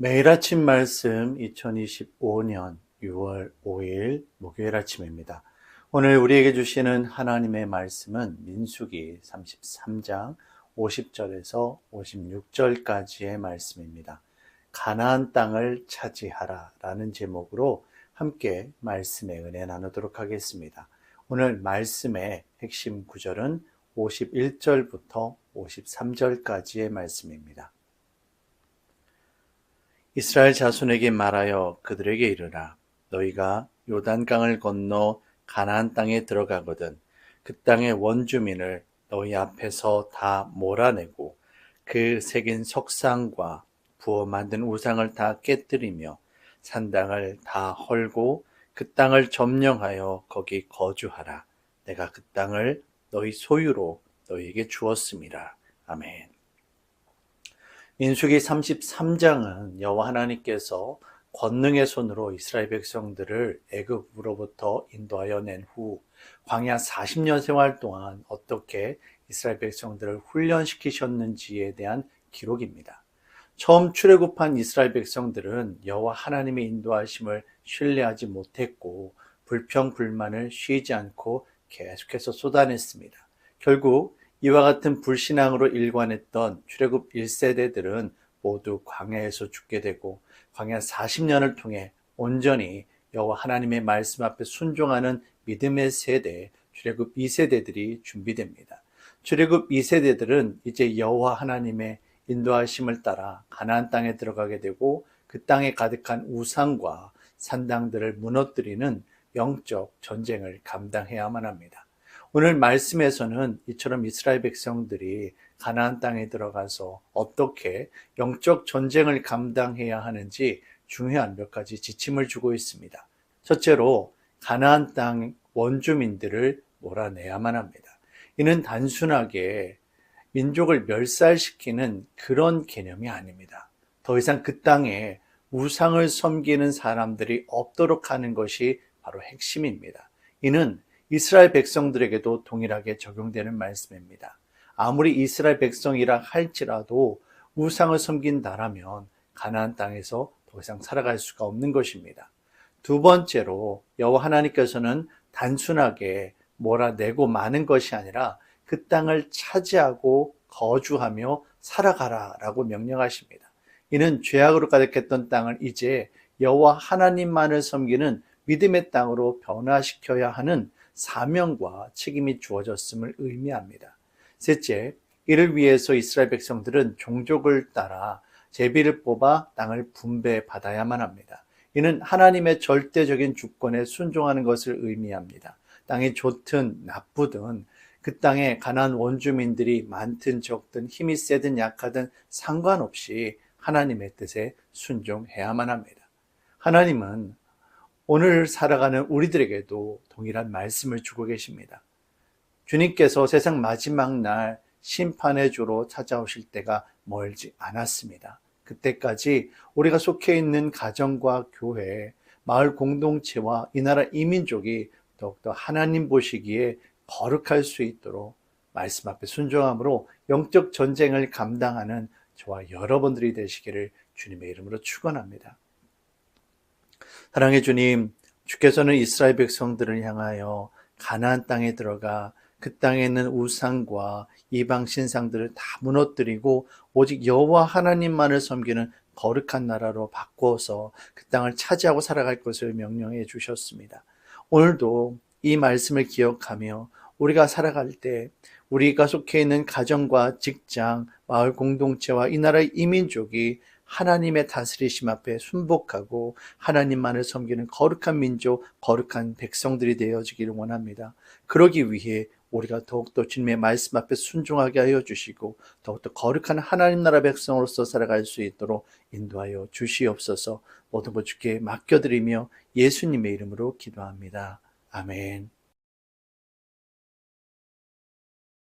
매일 아침 말씀 2025년 6월 5일 목요일 아침입니다. 오늘 우리에게 주시는 하나님의 말씀은 민수기 33장 50절에서 56절까지의 말씀입니다. 가나안 땅을 차지하라 라는 제목으로 함께 말씀의 은혜 나누도록 하겠습니다. 오늘 말씀의 핵심 구절은 51절부터 53절까지의 말씀입니다. 이스라엘 자손에게 말하여 그들에게 이르라. 너희가 요단강을 건너 가나안 땅에 들어가거든 그 땅의 원주민을 너희 앞에서 다 몰아내고 그 새긴 석상과 부어 만든 우상을 다 깨뜨리며 산당을 다 헐고 그 땅을 점령하여 거기 거주하라. 내가 그 땅을 너희 소유로 너희에게 주었음이라. 아멘. 민수기 33장은 여호와 하나님께서 권능의 손으로 이스라엘 백성들을 애굽으로부터 인도하여 낸 후 광야 40년 생활 동안 어떻게 이스라엘 백성들을 훈련시키셨는지에 대한 기록입니다. 처음 출애굽한 이스라엘 백성들은 여호와 하나님의 인도하심을 신뢰하지 못했고 불평불만을 쉬지 않고 계속해서 쏟아냈습니다. 결국 이와 같은 불신앙으로 일관했던 출애굽 1세대들은 모두 광야에서 죽게 되고 광야 40년을 통해 온전히 여호와 하나님의 말씀 앞에 순종하는 믿음의 세대 출애굽 2세대들이 준비됩니다. 출애굽 2세대들은 이제 여호와 하나님의 인도하심을 따라 가나안 땅에 들어가게 되고 그 땅에 가득한 우상과 산당들을 무너뜨리는 영적 전쟁을 감당해야만 합니다. 오늘 말씀에서는 이처럼 이스라엘 백성들이 가나안 땅에 들어가서 어떻게 영적 전쟁을 감당해야 하는지 중요한 몇 가지 지침을 주고 있습니다. 첫째로 가나안 땅 원주민들을 몰아내야만 합니다. 이는 단순하게 민족을 멸살시키는 그런 개념이 아닙니다. 더 이상 그 땅에 우상을 섬기는 사람들이 없도록 하는 것이 바로 핵심입니다. 이는 이스라엘 백성들에게도 동일하게 적용되는 말씀입니다. 아무리 이스라엘 백성이라 할지라도 우상을 섬긴다라면 가나안 땅에서 더 이상 살아갈 수가 없는 것입니다. 두 번째로 여호와 하나님께서는 단순하게 몰아내고 마는 것이 아니라 그 땅을 차지하고 거주하며 살아가라라고 명령하십니다. 이는 죄악으로 가득했던 땅을 이제 여호와 하나님만을 섬기는 믿음의 땅으로 변화시켜야 하는 사명과 책임이 주어졌음을 의미합니다. 셋째, 이를 위해서 이스라엘 백성들은 종족을 따라 제비를 뽑아 땅을 분배받아야만 합니다. 이는 하나님의 절대적인 주권에 순종하는 것을 의미합니다. 땅이 좋든 나쁘든 그 땅에 가나안 원주민들이 많든 적든 힘이 세든 약하든 상관없이 하나님의 뜻에 순종해야만 합니다. 하나님은 오늘 살아가는 우리들에게도 동일한 말씀을 주고 계십니다. 주님께서 세상 마지막 날 심판의 주로 찾아오실 때가 멀지 않았습니다. 그때까지 우리가 속해 있는 가정과 교회, 마을 공동체와 이 나라 이민족이 더욱더 하나님 보시기에 거룩할 수 있도록 말씀 앞에 순종함으로 영적 전쟁을 감당하는 저와 여러분들이 되시기를 주님의 이름으로 축원합니다. 사랑의 주님, 주께서는 이스라엘 백성들을 향하여 가나안 땅에 들어가 그 땅에 있는 우상과 이방 신상들을 다 무너뜨리고 오직 여호와 하나님만을 섬기는 거룩한 나라로 바꿔서 그 땅을 차지하고 살아갈 것을 명령해 주셨습니다. 오늘도 이 말씀을 기억하며 우리가 살아갈 때 우리가 속해 있는 가정과 직장, 마을 공동체와 이 나라의 이민족이 하나님의 다스리심 앞에 순복하고 하나님만을 섬기는 거룩한 민족, 거룩한 백성들이 되어지기를 원합니다. 그러기 위해 우리가 더욱더 주님의 말씀 앞에 순종하게 하여 주시고 더욱더 거룩한 하나님 나라 백성으로서 살아갈 수 있도록 인도하여 주시옵소서. 모든 것 주께 맡겨드리며 예수님의 이름으로 기도합니다. 아멘.